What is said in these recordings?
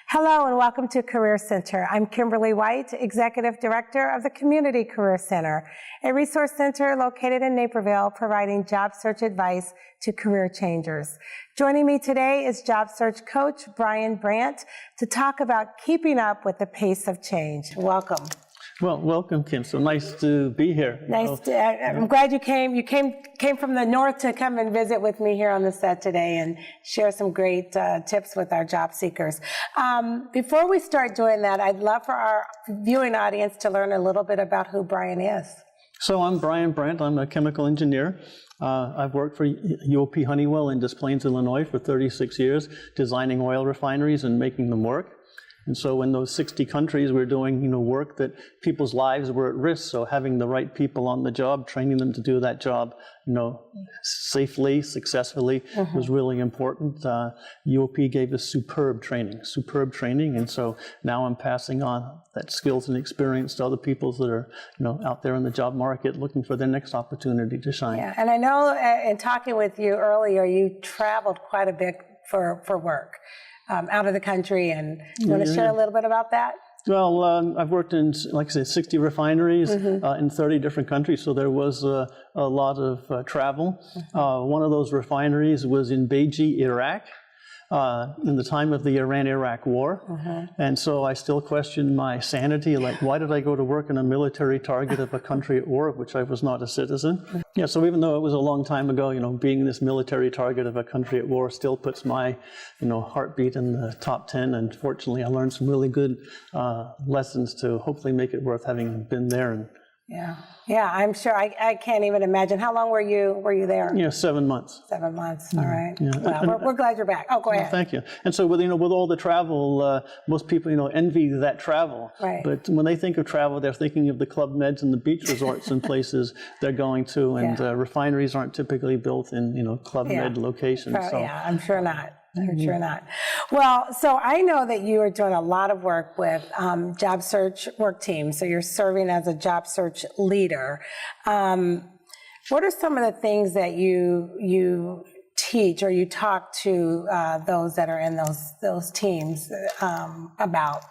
Hello and welcome to Career Center. I'm Kimberly White, Executive Director of the Community Career Center, a resource center located in Naperville providing job search advice to career changers. Joining me today is job search coach Bryon Brandt to talk about keeping up with the pace of change. Welcome. Well, welcome, Kim. So nice to be here. I'm glad you came. You came from the north to come and visit with me here on the set today and share some great tips with our job seekers. Before we start doing that, I'd love for our viewing audience to learn a little bit about who Bryon is. So I'm Bryon Brandt. I'm a chemical engineer. I've worked for UOP Honeywell in Des Plaines, Illinois for 36 years, designing oil refineries and making them work. And so in those 60 countries, we're doing, work that people's lives were at risk. So having the right people on the job, training them to do that job, safely, successfully was really important. UOP gave us superb training. And so now I'm passing on that skills and experience to other people that are, out there in the job market looking for their next opportunity to shine. Yeah, and I know in talking with you earlier, you traveled quite a bit for work. Out of the country, and you want to share a little bit about that? Well, I've worked in, like I said, 60 refineries in 30 different countries, so there was a lot of travel. One of those refineries was in Beiji, Iraq, in the time of the Iran-Iraq War. And so I still question my sanity, like, why did I go to work in a military target of a country at war of which I was not a citizen? Yeah, so even though it was a long time ago, being this military target of a country at war still puts my, heartbeat in the top 10. And fortunately, I learned some really good lessons to hopefully make it worth having been there. And Yeah, I'm sure. I can't even imagine. How long were you there? 7 months. 7 months. All right. Yeah. Well, we're glad you're back. Oh, go ahead. Thank you. And so with all the travel, most people envy that travel. Right. But when they think of travel, they're thinking of the Club Meds and the beach resorts and places they're going to. And refineries aren't typically built in Club Med locations. Yeah, I'm sure not. I'm sure not. Well, so I know that you are doing a lot of work with job search work teams. So you're serving as a job search leader. What are some of the things that you teach or you talk to those that are in those teams about?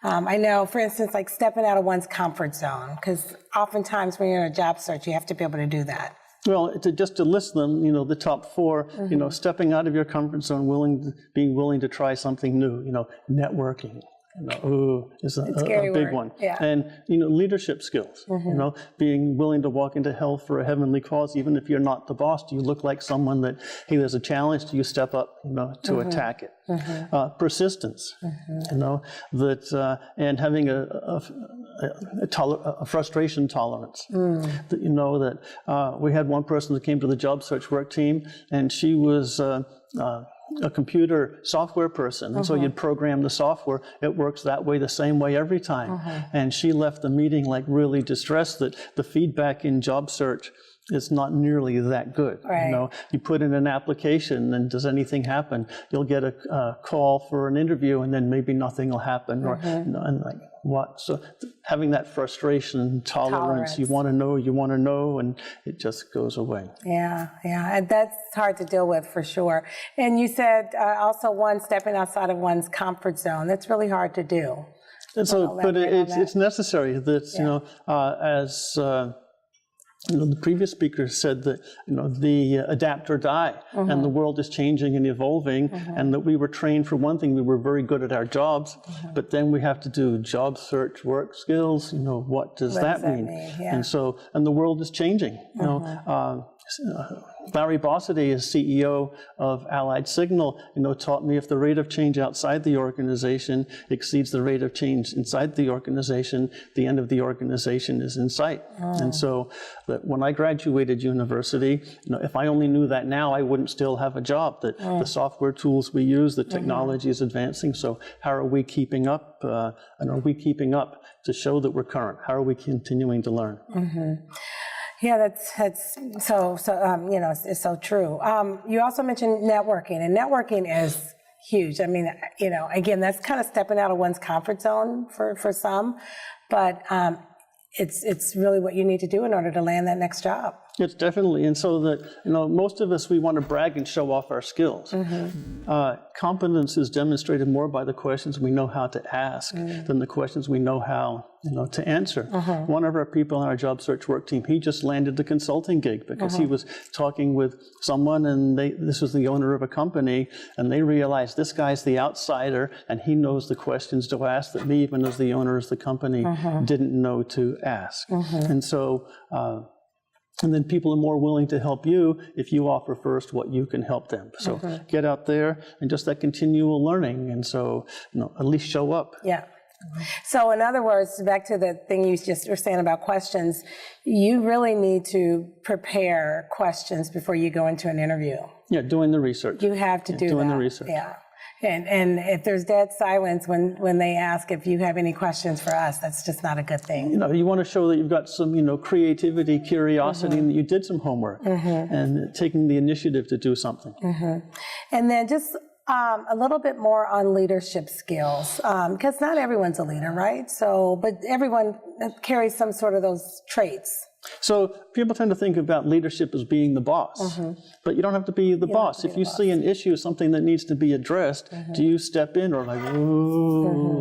I know, for instance, like stepping out of one's comfort zone, because oftentimes when you're in a job search, you have to be able to do that. Well, just to list them, the top four, stepping out of your comfort zone, being willing to try something new, networking, is a big one. Yeah. And, leadership skills, being willing to walk into hell for a heavenly cause, even if you're not the boss. Do you look like someone that, hey, there's a challenge, do you step up, to attack it? Persistence, and having a frustration tolerance. That we had one person that came to the job search work team, and she was a computer software person, and so you'd program the software. It works that way, the same way every time. And she left the meeting like really distressed that the feedback in job search is not nearly that good. Right. You put in an application, and does anything happen? You'll get a call for an interview, and then maybe nothing will happen. Or and like what? So having that frustration tolerance. You want to know, and it just goes away. Yeah, and that's hard to deal with for sure. And you said also stepping outside of one's comfort zone. That's really hard to do. And so, but it's necessary that as the previous speaker said that the adapt or die, and the world is changing and evolving, and that we were trained for one thing. We were very good at our jobs, but then we have to do job search work skills. What does that mean? Yeah. And the world is changing. Larry Bossidy, as CEO of Allied Signal, taught me if the rate of change outside the organization exceeds the rate of change inside the organization, the end of the organization is in sight. And so that when I graduated university, if I only knew that now, I wouldn't still have a job. That the software tools we use, the technology is advancing. So how are we keeping up? And are we keeping up to show that we're current? How are we continuing to learn? Yeah, that's so it's so true. You also mentioned networking, and networking is huge. I mean, again, that's kind of stepping out of one's comfort zone for some, but it's really what you need to do in order to land that next job. It's definitely, and so that, most of us, we want to brag and show off our skills. Competence is demonstrated more by the questions we know how to ask than the questions we know how, to answer. One of our people on our job search work team, he just landed the consulting gig because he was talking with someone, and this was the owner of a company, and they realized this guy's the outsider, and he knows the questions to ask that me, even as the owner of the company, didn't know to ask. And so, and then people are more willing to help you if you offer first what you can help them. So get out there and just that continual learning. And so, at least show up. Yeah. So in other words, back to the thing you just were saying about questions, you really need to prepare questions before you go into an interview. Yeah, doing the research. You have to do that. Doing the research. Yeah. And if there's dead silence when they ask if you have any questions for us, that's just not a good thing. You want to show that you've got some, creativity, curiosity, and that you did some homework and taking the initiative to do something. And then just a little bit more on leadership skills, because not everyone's a leader, right? So, but everyone carries some sort of those traits. So people tend to think about leadership as being the boss, but you don't have to be the boss. If you see an issue, something that needs to be addressed, do you step in or like,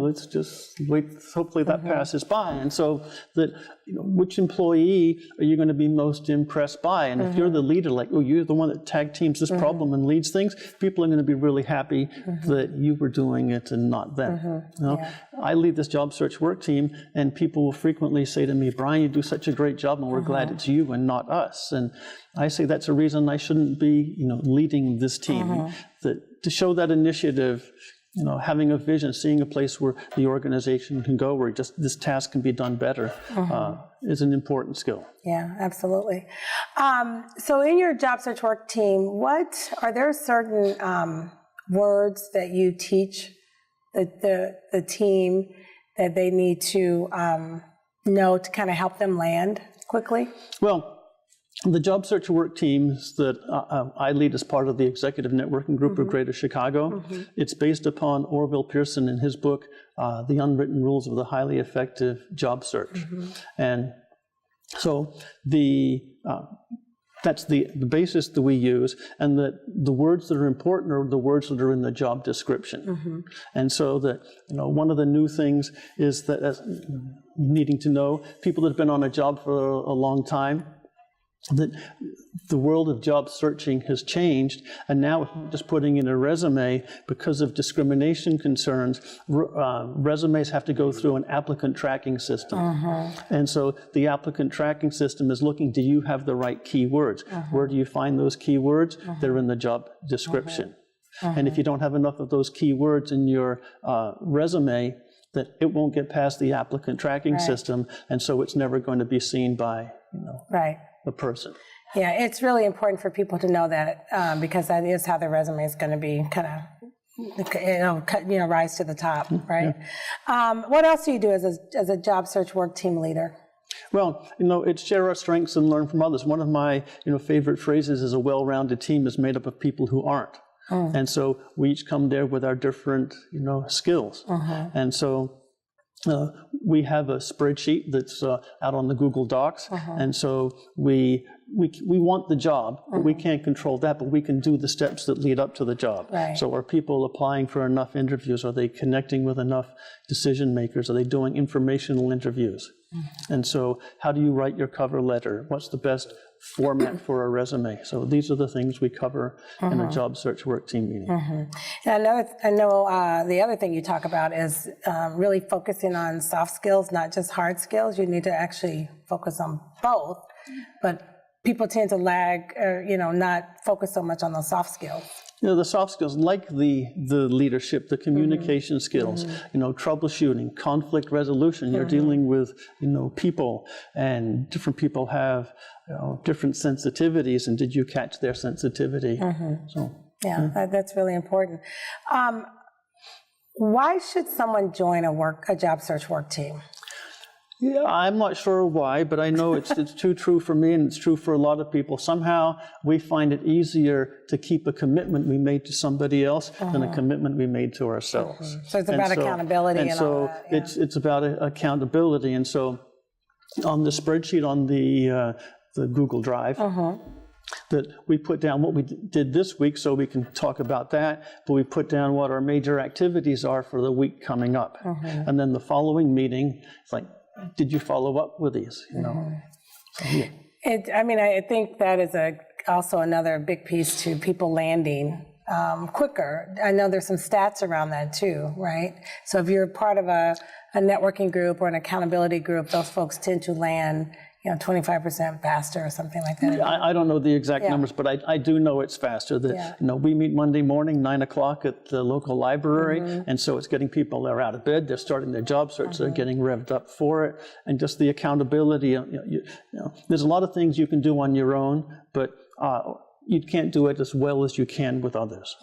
let's just wait, hopefully that passes by? And so that, which employee are you going to be most impressed by? And if you're the leader, like, you're the one that tag teams this problem and leads things, people are going to be really happy that you were doing it and not them. I lead this job search work team, and people will frequently say to me, Bryon, you do such a great job, and we're glad it's you and not us. And I say that's a reason I shouldn't be, leading this team. That to show that initiative, having a vision, seeing a place where the organization can go, where just this task can be done better, is an important skill. Yeah, absolutely. So in your job search work team, are there certain words that you teach the team that they need to know to kind of help them land quickly? Well, the job search work teams that I lead as part of the executive networking group of Greater Chicago, it's based upon Orville Pearson in his book, The Unwritten Rules of the Highly Effective Job Search. And so that's the basis that we use, and that the words that are important are the words that are in the job description. And so that, one of the new things is that needing to know, people that have been on a job for a long time, that the world of job searching has changed, and now just putting in a resume, because of discrimination concerns, resumes have to go through an applicant tracking system. And so the applicant tracking system is looking, do you have the right keywords? Where do you find those keywords? They're in the job description. And if you don't have enough of those keywords in your resume, that it won't get past the applicant tracking system, and so it's never going to be seen by, a person. Yeah, it's really important for people to know that, because that is how their resume is going to be kind of, rise to the top, right? What else do you do as a job search work team leader? Well, it's share our strengths and learn from others. One of my, favorite phrases is a well-rounded team is made up of people who aren't. And so we each come there with our different, skills. And so we have a spreadsheet that's out on the Google Docs, and so we want the job, but we can't control that, but we can do the steps that lead up to the job. So are people applying for enough interviews? Are they connecting with enough decision makers? Are they doing informational interviews? And so how do you write your cover letter? What's the best format for a resume? So these are the things we cover in a job search work team meeting. And I know the other thing you talk about is really focusing on soft skills, not just hard skills. You need to actually focus on both, but people tend to lag, not focus so much on those soft skills. The soft skills, like the leadership, the communication skills, troubleshooting, conflict resolution. You're dealing with, people, and different people have, different sensitivities, and did you catch their sensitivity? So, that's really important. Why should someone join a job search work team? Yeah, I'm not sure why, but I know it's too true for me, and it's true for a lot of people. Somehow we find it easier to keep a commitment we made to somebody else than a commitment we made to ourselves. So it's about accountability and all that. It's about accountability. And so on the spreadsheet on the the Google Drive. That we put down what we did this week so we can talk about that, but we put down what our major activities are for the week coming up. And then the following meeting, it's like, did you follow up with these? You know? So, yeah. I think that is also another big piece to people landing quicker. I know there's some stats around that too, right? So if you're part of a networking group or an accountability group, those folks tend to land 25% faster or something like that. I don't know the exact numbers, but I do know it's faster. That we meet Monday morning, 9 o'clock at the local library, and so it's getting people that are out of bed. They're starting their job search. They're getting revved up for it, and just the accountability. There's a lot of things you can do on your own, but you can't do it as well as you can with others.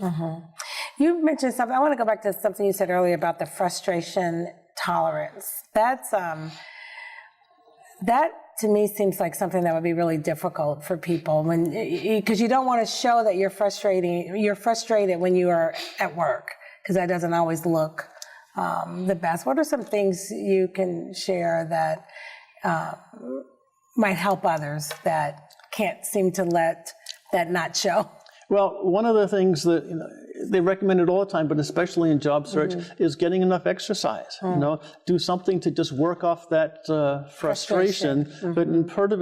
You mentioned something. I want to go back to something you said earlier about the frustration tolerance. That to me seems like something that would be really difficult for people because you don't want to show that you're frustrated when you are at work, because that doesn't always look the best. What are some things you can share that might help others that can't seem to let that not show? Well, one of the things that they recommend it all the time, but especially in job search, is getting enough exercise. Do something to just work off that frustration. But part of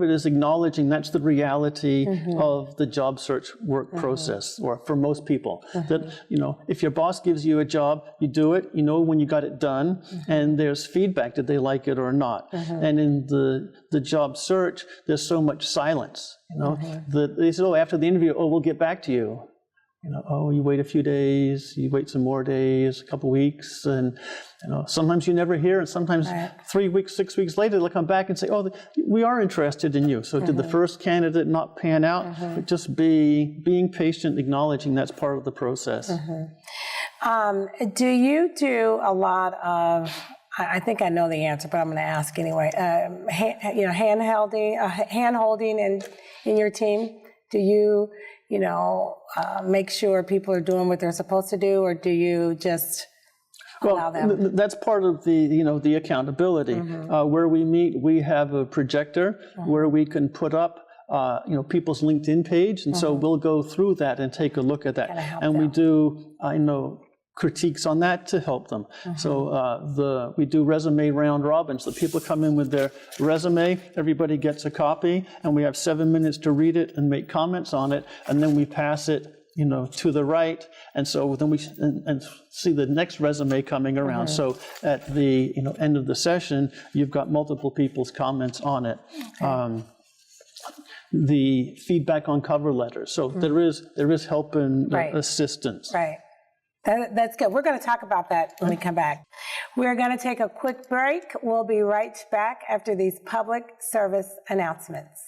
it is acknowledging that's the reality of the job search work process, or for most people. That if your boss gives you a job, you do it. You know when you got it done, and there's feedback. Did they like it or not? And in the job search, there's so much silence. That they said, after the interview, we'll get back to you. You wait a few days, you wait some more days, a couple weeks, and sometimes you never hear, and sometimes 3 weeks, 6 weeks later, they'll come back and say, we are interested in you. So did the first candidate not pan out? But just being patient, acknowledging that's part of the process. Do you do a lot of, I think I know the answer, but I'm going to ask anyway, hand-holding in your team? Do you make sure people are doing what they're supposed to do, or do you just allow them? That's part of the accountability. Where we meet, we have a projector where we can put up people's LinkedIn page, and so we'll go through that and take a look at that. And we do, critiques on that to help them. So we do resume round robin. So people come in with their resume, everybody gets a copy, and we have 7 minutes to read it and make comments on it, and then we pass it to the right, and so then we and see the next resume coming around. So at the end of the session, you've got multiple people's comments on it. The feedback on cover letters. So there is help and assistance. Right. That's good. We're going to talk about that when we come back. We're going to take a quick break. We'll be right back after these public service announcements.